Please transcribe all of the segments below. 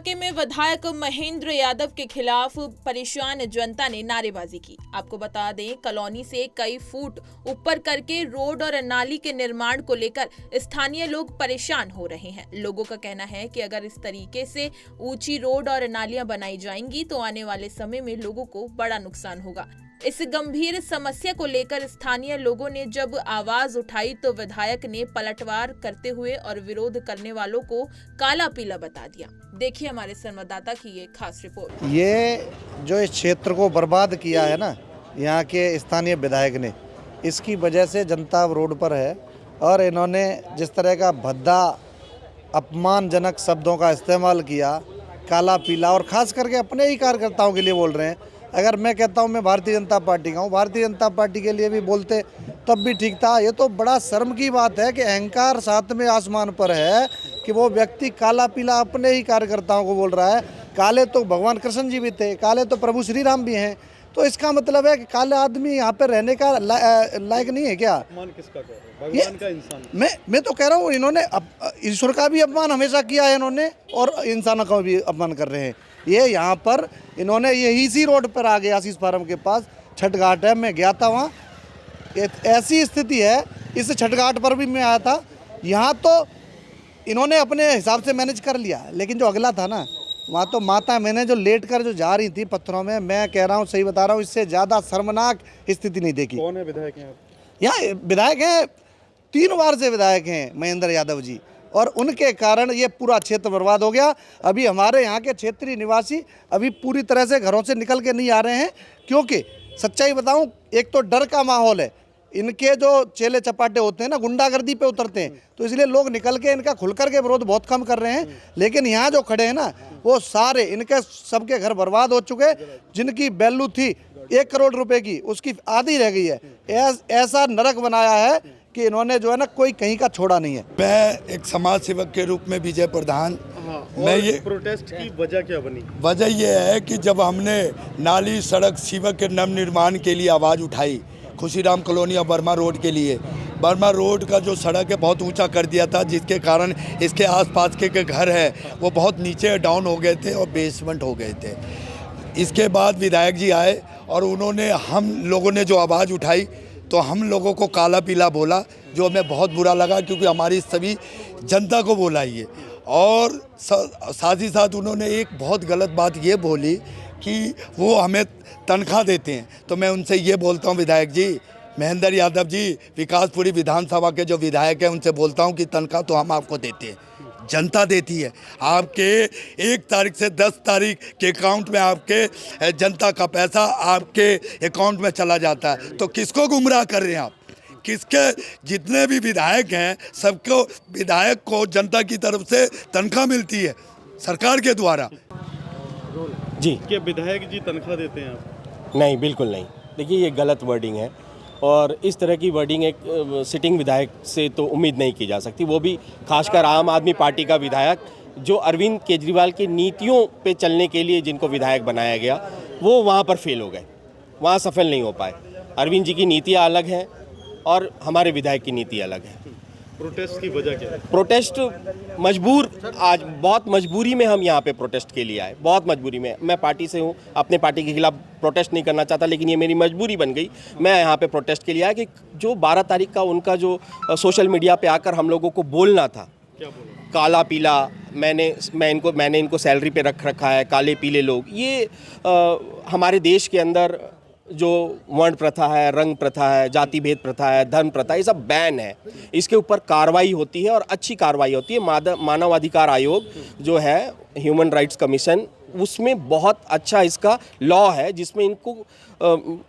इलाके में विधायक महेंद्र यादव के खिलाफ परेशान जनता ने नारेबाजी की। आपको बता दें, कॉलोनी से कई फुट ऊपर करके रोड और नाली के निर्माण को लेकर स्थानीय लोग परेशान हो रहे हैं। लोगों का कहना है कि अगर इस तरीके से ऊंची रोड और नालियां बनाई जाएंगी तो आने वाले समय में लोगों को बड़ा नुकसान होगा। इस गंभीर समस्या को लेकर स्थानीय लोगों ने जब आवाज उठाई तो विधायक ने पलटवार करते हुए और विरोध करने वालों को काला पीला बता दिया। देखिए हमारे संवाददाता की ये खास रिपोर्ट। ये जो इस क्षेत्र को बर्बाद किया है ना यहाँ के स्थानीय विधायक ने, इसकी वजह से जनता रोड पर है। और इन्होंने जिस तरह का भद्दा अपमानजनक शब्दों का इस्तेमाल किया, काला पीला, और खास करके अपने ही कार्यकर्ताओं के लिए बोल रहे हैं। अगर मैं कहता हूं मैं भारतीय जनता पार्टी का हूं, भारतीय जनता पार्टी के लिए भी बोलते तब भी ठीक था। ये तो बड़ा शर्म की बात है कि अहंकार सातवें आसमान पर है कि वो व्यक्ति काला पीला अपने ही कार्यकर्ताओं को बोल रहा है। काले तो भगवान कृष्ण जी भी थे, काले तो प्रभु श्री राम भी हैं। तो इसका मतलब है कि काले आदमी यहाँ पर रहने का लायक नहीं है क्या? अपमान किसका कर रहे हैं? भगवान का इंसान। मैं तो कह रहा हूँ इन्होंने ईश्वर का भी अपमान हमेशा किया है इन्होंने, और इंसानों का भी अपमान कर रहे हैं। ये यहाँ पर इन्होंने यही सी रोड पर आ गए, आशीष फार्म के पास छठ घाट है, मैं गया था वहाँ। ऐसी स्थिति है, इस छठ घाट पर भी मैं आया था। यहाँ तो इन्होंने अपने हिसाब से मैनेज कर लिया, लेकिन जो अगला था ना, वहाँ तो माता मैंने जो लेट कर जो जा रही थी पत्थरों में, मैं कह रहा हूँ, सही बता रहा हूँ, इससे ज़्यादा शर्मनाक स्थिति नहीं देखी। कौन है विधायक यहाँ? यहाँ विधायक हैं, 3 बार से विधायक हैं महेंद्र यादव जी, और उनके कारण ये पूरा क्षेत्र बर्बाद हो गया। अभी हमारे यहाँ के क्षेत्रीय निवासी अभी पूरी तरह से घरों से निकल के नहीं आ रहे हैं, क्योंकि सच्चाई बताऊं, एक तो डर का माहौल है। इनके जो चेले चपाटे होते हैं ना, गुंडागर्दी पे उतरते हैं, तो इसलिए लोग निकल के इनका खुलकर के विरोध बहुत कम कर रहे हैं। लेकिन यहाँ जो खड़े हैं ना, वो सारे इनके सबके घर बर्बाद हो चुके। जिनकी वैल्यू थी 1 करोड़ रुपए की, उसकी आधी रह गई है। ऐसा नरक बनाया है कि इन्होंने जो है ना, कोई कहीं का छोड़ा नहीं है। मैं एक समाज सेवक के रूप में विजय प्रधान, मैं ये प्रोटेस्ट की वजह क्या बनी? वजह ये है कि जब हमने नाली, सड़क, सीवर के नवनिर्माण के लिए आवाज़ उठाई, खुशीराम कॉलोनी और बर्मा रोड के लिए, बर्मा रोड का जो सड़क है बहुत ऊंचा कर दिया था, जिसके कारण इसके आसपास के घर हैं वो बहुत नीचे डाउन हो गए थे और बेसमेंट हो गए थे। इसके बाद विधायक जी आए और उन्होंने, हम लोगों ने जो आवाज़ उठाई तो हम लोगों को काला पीला बोला, जो हमें बहुत बुरा लगा, क्योंकि हमारी सभी जनता को बोला ये। और साथ ही साथ उन्होंने एक बहुत गलत बात ये बोली कि वो हमें तनख्वाह देते हैं। तो मैं उनसे ये बोलता हूँ, विधायक जी महेंद्र यादव जी, विकासपुरी विधानसभा के जो विधायक हैं, उनसे बोलता हूँ कि तनख्वाह तो हम आपको देते हैं, जनता देती है। आपके 1 तारीख से 10 तारीख के अकाउंट में आपके जनता का पैसा आपके अकाउंट में चला जाता है। तो किसको गुमराह कर रहे हैं आप? किसके जितने भी विधायक हैं, सबको, विधायक को जनता की तरफ से तनख्वाह मिलती है सरकार के द्वारा। जी, क्या विधायक जी तनख्वाह देते हैं आप? नहीं, बिल्कुल नहीं। देखिए, ये गलत वर्डिंग है, और इस तरह की वर्डिंग एक सिटिंग विधायक से तो उम्मीद नहीं की जा सकती, वो भी खासकर आम आदमी पार्टी का विधायक, जो अरविंद केजरीवाल की नीतियों पे चलने के लिए जिनको विधायक बनाया गया, वो वहाँ पर फेल हो गए, वहाँ सफल नहीं हो पाए। अरविंद जी की नीतियाँ अलग हैं और हमारे विधायक की नीति अलग है। प्रोटेस्ट की वजह क्या है? प्रोटेस्ट मजबूर, आज बहुत मजबूरी में हम यहाँ पे प्रोटेस्ट के लिए आए, बहुत मजबूरी में। मैं पार्टी से हूँ, अपने पार्टी के खिलाफ प्रोटेस्ट नहीं करना चाहता, लेकिन ये मेरी मजबूरी बन गई। मैं यहाँ पे प्रोटेस्ट के लिए आया कि जो 12 तारीख का उनका जो सोशल मीडिया पे आकर हम लोगों को बोलना था, क्या बोला? काला पीला, मैंने इनको सैलरी पे रख रखा है, काले पीले लोग, ये हमारे देश के अंदर जो वर्ण प्रथा है, रंग प्रथा है, जाति भेद प्रथा है, धर्म प्रथा, ये सब बैन है। इसके ऊपर कार्रवाई होती है और अच्छी कार्रवाई होती है। मानवाधिकार आयोग जो है, ह्यूमन राइट्स कमीशन, उसमें बहुत अच्छा इसका लॉ है, जिसमें इनको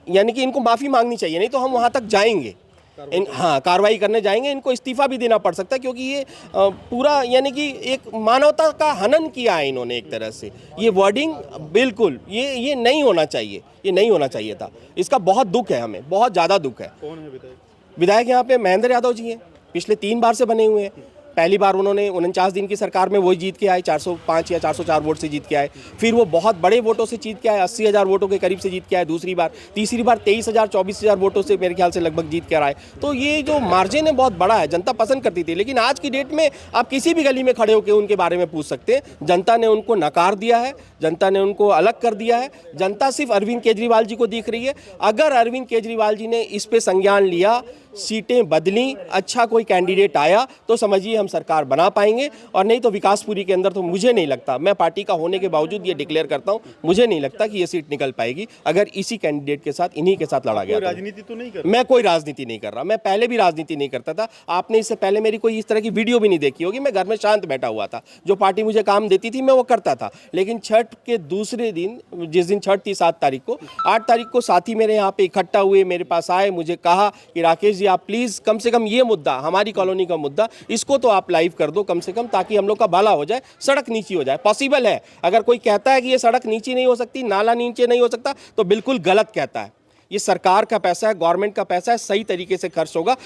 यानी कि इनको माफ़ी मांगनी चाहिए, नहीं तो हम वहाँ तक जाएंगे। कार्रवाई करने जाएंगे, इनको इस्तीफा भी देना पड़ सकता है, क्योंकि ये पूरा यानी कि एक मानवता का हनन किया है इन्होंने एक तरह से। ये वर्डिंग बिल्कुल ये नहीं होना चाहिए, ये नहीं होना चाहिए था। इसका बहुत दुख है, हमें बहुत ज़्यादा दुख है। कौन है विधायक? विधायक यहाँ पे महेंद्र यादव जी हैं, पिछले 3 बार से बने हुए हैं। पहली बार उन्होंने 49 दिन की सरकार में वही जीत के आए, 405 या 404 वोट से जीत के आए। फिर वो बहुत बड़े वोटों से जीत के आए, 80,000 वोटों के करीब से जीत के आए दूसरी बार। तीसरी बार 23,000 24,000 वोटों से मेरे ख्याल से लगभग जीत कर आए। तो ये जो मार्जिन है बहुत बड़ा है, जनता पसंद करती थी। लेकिन आज की डेट में आप किसी भी गली में खड़े होकर उनके बारे में पूछ सकते हैं, जनता ने उनको नकार दिया है, जनता ने उनको अलग कर दिया है। जनता सिर्फ अरविंद केजरीवाल जी को दिख रही है। अगर अरविंद केजरीवाल जी ने इस पे संज्ञान लिया, सीटें बदली, अच्छा कोई कैंडिडेट आया, तो समझिए हम सरकार बना पाएंगे। और नहीं तो विकासपुरी के अंदर तो मुझे नहीं लगता, मैं पार्टी का होने के बावजूद ये डिक्लेयर करता हूं, मुझे नहीं लगता कि ये सीट निकल पाएगी अगर इसी कैंडिडेट के साथ, इन्हीं के साथ लड़ा गया। राजनीति तो नहीं कर, मैं कोई राजनीति नहीं कर रहा, मैं पहले भी राजनीति नहीं करता था। आपने इससे पहले मेरी कोई इस तरह की वीडियो भी नहीं देखी होगी। मैं घर में शांत बैठा हुआ था, जो पार्टी मुझे काम देती थी मैं वो करता था। लेकिन छठ के दूसरे दिन, जिस दिन छठ थी 7 तारीख को, 8 तारीख को साथी मेरे यहाँ पे इकट्ठा हुए, मेरे पास आए, मुझे कहा कि राकेश जी आप प्लीज़ कम से कम ये मुद्दा, हमारी कॉलोनी का मुद्दा, इसको तो आप लाइव कर दो कम से कम, ताकि हम लोग का भला हो जाए, सड़क नीची हो जाए। पॉसिबल है, अगर कोई कहता है कि ये सड़क नीची नहीं हो सकती, नाला नीचे नहीं हो सकता, तो बिल्कुल गलत कहता है। ये सरकार का पैसा है, गवर्नमेंट का पैसा है, सही तरीके से खर्च होगा,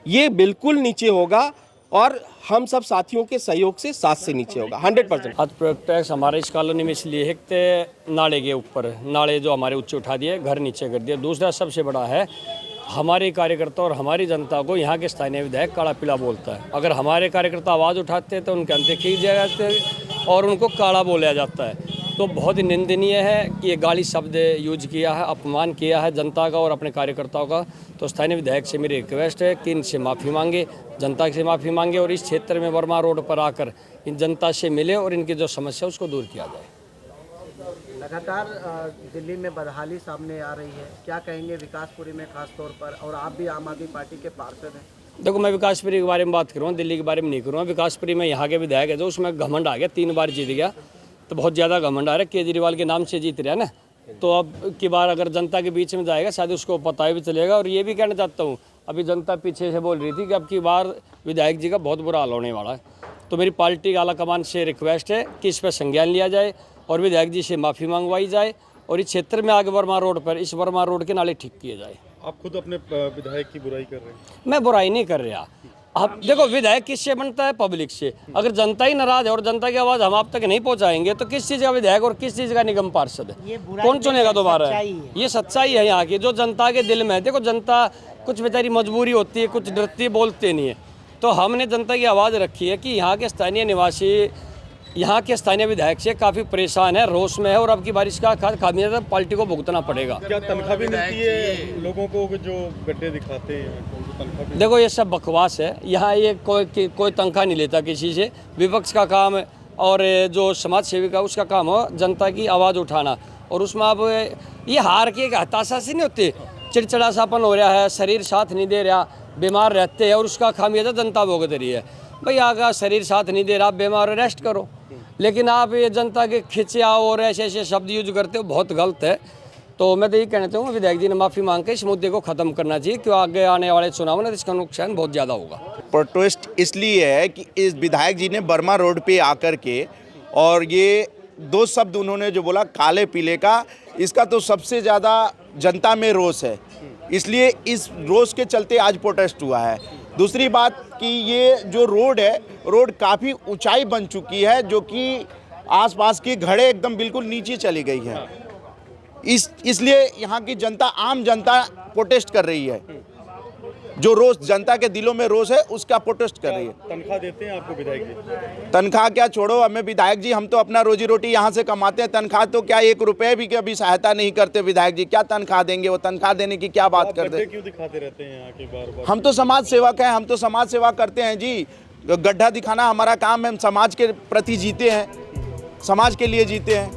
ये बिल्कुल नीचे होगा और हम सब साथियों के सहयोग से 7 से नीचे होगा 100%। आज प्रोटेक्ट हमारे इस कॉलोनी में इसलिए है कि नाले के ऊपर, नाले जो हमारे ऊंचे उठा दिए, घर नीचे कर दिए। दूसरा सबसे बड़ा है, हमारे कार्यकर्ता और हमारी जनता को यहाँ के स्थानीय विधायक काला पीला बोलता है। अगर हमारे कार्यकर्ता आवाज़ उठाते हैं तो उनके अंदर खींच दिया जाते हैं और उनको काला बोला जाता है। तो बहुत ही निंदनीय है कि ये गाली शब्द यूज किया है, अपमान किया है जनता का और अपने कार्यकर्ताओं का। तो स्थानीय विधायक से मेरी रिक्वेस्ट है कि इनसे माफ़ी मांगे, जनता से माफ़ी मांगे और इस क्षेत्र में वर्मा रोड पर आकर इन जनता से मिले और इनकी जो समस्या उसको दूर किया जाए। लगातार दिल्ली में बदहाली सामने आ रही है, क्या कहेंगे विकासपुरी में खास तौर पर, और आप भी आम आदमी पार्टी के पार्षद हैं? देखो, मैं विकासपुरी के बारे में बात करूँ, दिल्ली के बारे में नहीं करूँगा। विकासपुरी में यहाँ के विधायक है जो उसमें घमंड आ गया, 3 बार जीत गया, तो बहुत ज़्यादा घमंड आ रहा है। केजरीवाल के नाम से जीत रहा है ना, तो अब की बार अगर जनता के बीच में जाएगा शायद उसको पता भी चलेगा। और ये भी कहना चाहता हूँ, अभी जनता पीछे से बोल रही थी कि अब की बार विधायक जी का बहुत बुरा हाल होने वाला है। तो मेरी पार्टी आला कमान से रिक्वेस्ट है कि इस पर संज्ञान लिया जाए और विधायक जी से माफ़ी मंगवाई जाए और इस क्षेत्र में आगे वर्मा रोड पर, इस वर्मा रोड के नाले ठीक किए जाए। आप खुद अपने विधायक की बुराई कर रहे हैं? मैं बुराई नहीं कर रहा। आप देखो, विधायक किससे बनता है? पब्लिक से। अगर जनता ही नाराज है और जनता की आवाज़ हम आप तक नहीं पहुंचाएंगे तो किस चीज़ का विधायक और किस चीज़ का निगम पार्षद है? कौन चुनेगा दोबारा? ये सच्चाई है यहाँ की, जो जनता के दिल में है। देखो, जनता कुछ बेचारी मजबूरी होती है, कुछ डरती, बोलते नहीं है। तो हमने जनता की आवाज़ रखी है कि यहाँ के स्थानीय निवासी, यहाँ के स्थानीय विधायक से काफ़ी परेशान है, रोष में है और अब की बारिश का खामियाजा पार्टी को भुगतना पड़ेगा। क्या तनख्वाह भी मिलती है लोगों को जो गड्ढे दिखाते हैं? देखो, ये सब बकवास है। यहाँ ये कोई तनख्वाह नहीं लेता किसी से। विपक्ष का काम है और जो समाज सेवी का उसका काम हो जनता की आवाज़ उठाना। और उसमें अब ये हार की एक हताशा से नहीं होती, चिड़चिड़ासापन हो रहा है, शरीर साथ नहीं दे रहा, बीमार रहते हैं और उसका खामियाजा जनता भुगत रही है। भाई, अगर शरीर साथ नहीं दे रहा, आप बीमार रेस्ट करो। लेकिन आप ये जनता के खिंचे आओ और ऐसे ऐसे शब्द यूज करते हो, बहुत गलत है। तो मैं तो यही कहना चाहूँगा, विधायक जी ने माफ़ी मांग के इस मुद्दे को ख़त्म करना चाहिए, क्यों आगे आने वाले चुनाव में इसका नुकसान बहुत ज़्यादा होगा। प्रोटेस्ट इसलिए है कि इस विधायक जी ने बर्मा रोड पे आकर के, और ये 2 शब्द उन्होंने जो बोला काले पीले का, इसका तो सबसे ज़्यादा जनता में रोष है, इसलिए इस रोष के चलते आज प्रोटेस्ट हुआ है। दूसरी बात कि ये जो रोड है, रोड काफ़ी ऊंचाई बन चुकी है, जो कि आसपास की घड़े एकदम बिल्कुल नीचे चली गई है। इसलिए यहाँ की जनता, आम जनता प्रोटेस्ट कर रही है। जो रोष जनता के दिलों में रोष है, उसका प्रोटेस्ट कर रही है। तनख्वाह देते हैं आपको विधायक जी? तनख्वाह क्या छोड़ो, हमें विधायक जी, हम तो अपना रोजी रोटी यहाँ से कमाते हैं। तनख्वाह तो क्या 1 रुपये भी कभी सहायता नहीं करते विधायक जी, क्या तनख्वाह देंगे? वो तनख्वाह देने की क्या बात करते हैं? क्यों दिखाते रहते हैं यहाँ के बार बार? हम तो समाज सेवक हैं, हम तो समाज सेवा करते हैं जी। गड्ढा दिखाना हमारा काम है, हम समाज के प्रति जीते हैं, समाज के लिए जीते हैं।